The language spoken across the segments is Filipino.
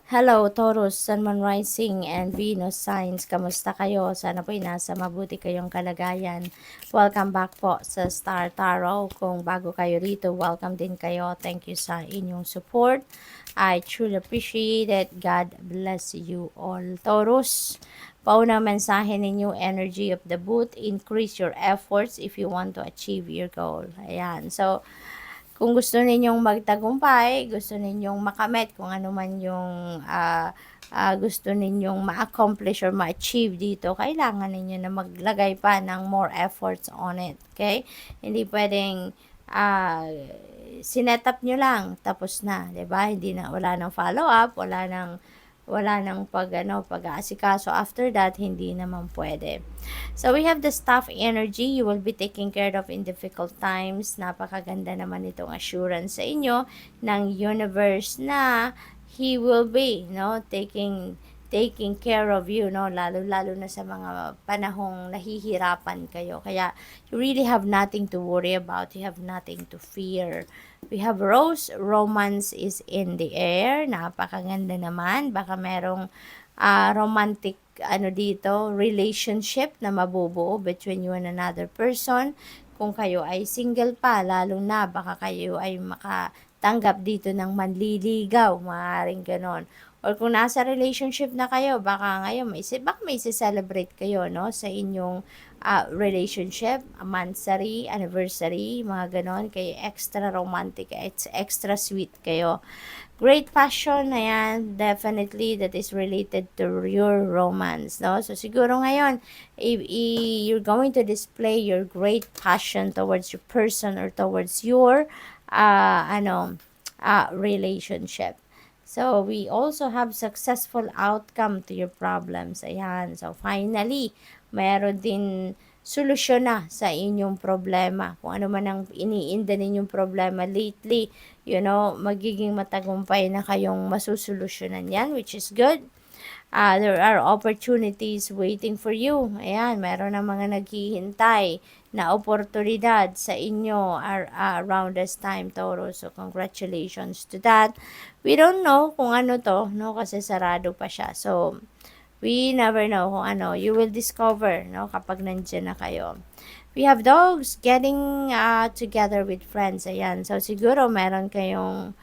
Hello, Taurus, Sun, Moon, Rising, and Venus signs. Kamusta kayo? Sana po'y nasa mabuti kayong kalagayan. Welcome back po sa Star Tarot. Kung bago kayo rito, welcome din kayo. Thank you sa inyong support. I truly appreciate it. God bless you all. Taurus, paunang mensahe ninyo, energy of the boot. Increase your efforts if you want to achieve your goal. Ayan. So, kung gusto ninyong magtagumpay, gusto ninyong makamit kung ano man yung gusto ninyong ma-accomplish or ma-achieve dito, kailangan ninyo na maglagay pa ng more efforts on it. Okay? Hindi pwedeng sinet up nyo lang, tapos na, 'di ba? Hindi na, wala nang follow up, wala nang pag-aasikaso after that, hindi naman pwede. So we have the staff energy, you will be taken care of in difficult times. Napakaganda naman itong assurance sa inyo ng universe na He will be, taking care of you, lalo na sa mga panahong nahihirapan kayo. Kaya you really have nothing to worry about, you have nothing to fear. We have Rose, romance is in the air. Napakaganda naman. Baka merong romantic dito, relationship na mabubuo between you and another person. Kung kayo ay single pa, lalo na baka kayo ay makatanggap dito ng manliligaw, maaaring ganon. Or kung nasa relationship na kayo, baka ngayon baka may celebrate kayo, no, sa inyong relationship, monthsary, anniversary, mga ganon, kayo extra romantic, extra sweet kayo. Great passion, ayan, definitely that is related to your romance, no? So, siguro ngayon, you're going to display your great passion towards your person or towards your, relationship. So, we also have successful outcome to your problems. Ayan. So, finally, mayroon din solusyon na sa inyong problema. Kung ano man ang iniinda ninyong problema lately, magiging matagumpay na kayong masusolusyonan yan, which is good. There are opportunities waiting for you. Ayan, meron na mga naghihintay na oportunidad sa inyo around this time, Taurus. So, congratulations to that. We don't know kung ano to, no? Kasi sarado pa siya. So, we never know kung ano. You will discover, no? Kapag nandyan na kayo. We have dogs getting together with friends. Ayan. So, siguro meron kayong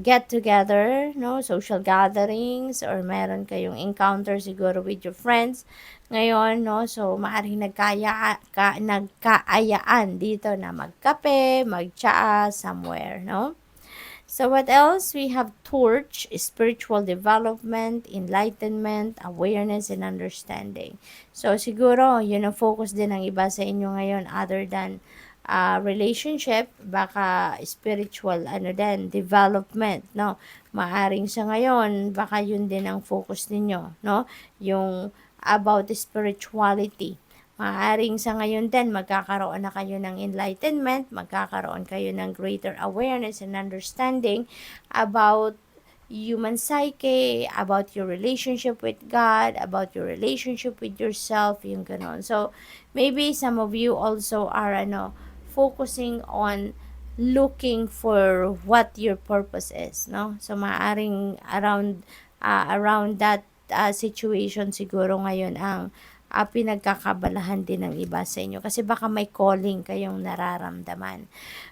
get together, no, social gatherings, or meron kayong encounter siguro with your friends ngayon, no. So maaaring nagkaayaan dito na magkape, magtsaa somewhere, no. So what else? We have torch, spiritual development, enlightenment, awareness, and understanding. So siguro, yun ang focus din ng iba sa inyo ngayon other than relationship, baka spiritual, din, development, no? Maaring sa ngayon, baka yun din ang focus ninyo, no? Yung about spirituality. Maaring sa ngayon din, magkakaroon na kayo ng enlightenment, magkakaroon kayo ng greater awareness and understanding about human psyche, about your relationship with God, about your relationship with yourself, yung ganon. So, maybe some of you also are, focusing on looking for what your purpose is, no? So, maaring around that situation siguro ngayon ang pinagkakabalahan din ng iba sa inyo. Kasi baka may calling kayong nararamdaman.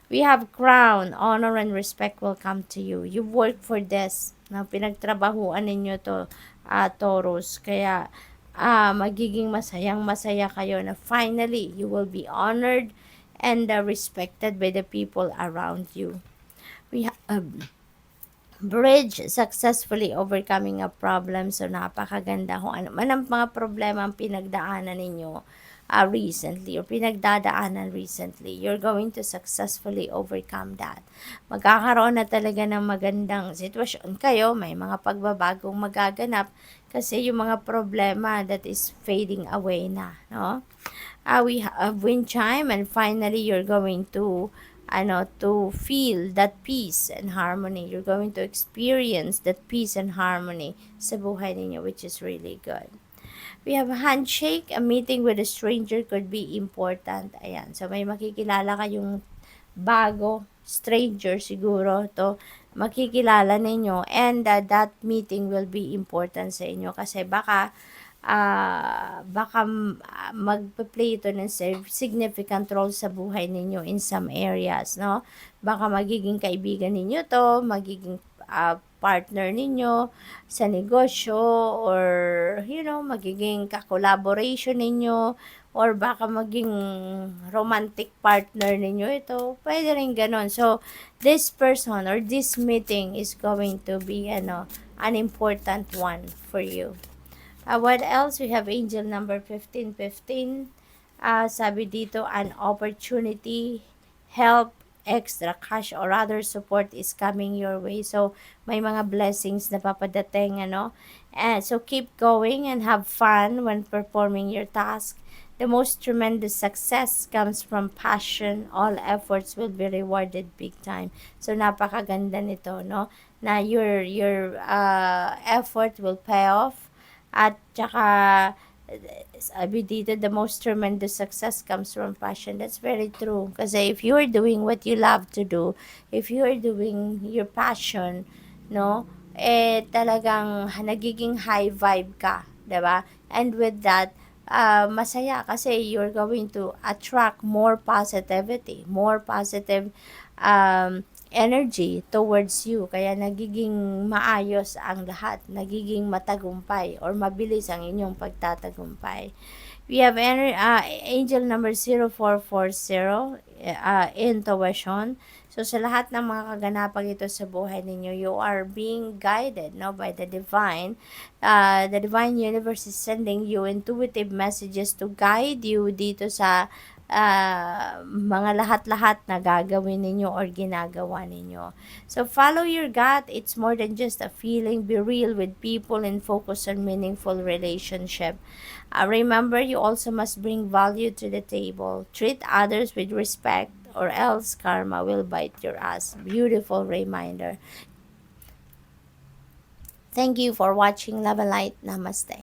We have crown, honor and respect will come to you. You work for this. No? Pinagtrabahuan ninyo to, Taurus. Kaya, magiging masaya kayo na finally, you will be honored and respected by the people around you. We have bridge, successfully overcoming a problem. So, napakaganda kung ano man ang mga problema ang pinagdaanan ninyo recently or pinagdadaanan recently. You're going to successfully overcome that. Magkakaroon na talaga ng magandang sitwasyon kayo. May mga pagbabagong magaganap kasi yung mga problema that is fading away na, no? We have wind chime, and finally you're going to feel that peace and harmony. You're going to experience that peace and harmony sa buhay ninyo, which is really good. We have a handshake. A meeting with a stranger could be important. Ayan. So, may makikilala kayong bago stranger siguro to makikilala ninyo, and that meeting will be important sa inyo kasi baka magpe-play ito ng significant role sa buhay ninyo in some areas, no? Baka magiging kaibigan ninyo to, magiging partner ninyo sa negosyo, or magiging ka-collaboration ninyo, or baka maging romantic partner ninyo ito. Pwede rin ganon. So, this person or this meeting is going to be an important one for you. What else? We have angel number 1515. Sabi dito, an opportunity, help, extra cash, or other support is coming your way. So, may mga blessings na papadating, And so, keep going and have fun when performing your task. The most tremendous success comes from passion. All efforts will be rewarded big time. So, napakaganda nito, no? Na your effort will pay off. At saka, sabi dito, the most tremendous success comes from passion. That's very true. Kasi if you are doing what you love to do, if you are doing your passion, no, talagang nagiging high vibe ka, 'di ba? And with that, masaya kasi you're going to attract more positivity, more positive energy towards you. Kaya nagiging maayos ang lahat, nagiging matagumpay or mabilis ang inyong pagtatagumpay. We have angel number 0440, intuition. So, sa lahat ng mga kaganapang ito sa buhay ninyo, you are being guided, no, by the divine. The divine universe is sending you intuitive messages to guide you dito sa mga lahat-lahat na gagawin ninyo or ginagawa ninyo. So, follow your gut. It's more than just a feeling. Be real with people and focus on meaningful relationship. Remember, you also must bring value to the table. Treat others with respect, or else karma will bite your ass. Beautiful reminder. Thank you for watching Love and Light. Namaste.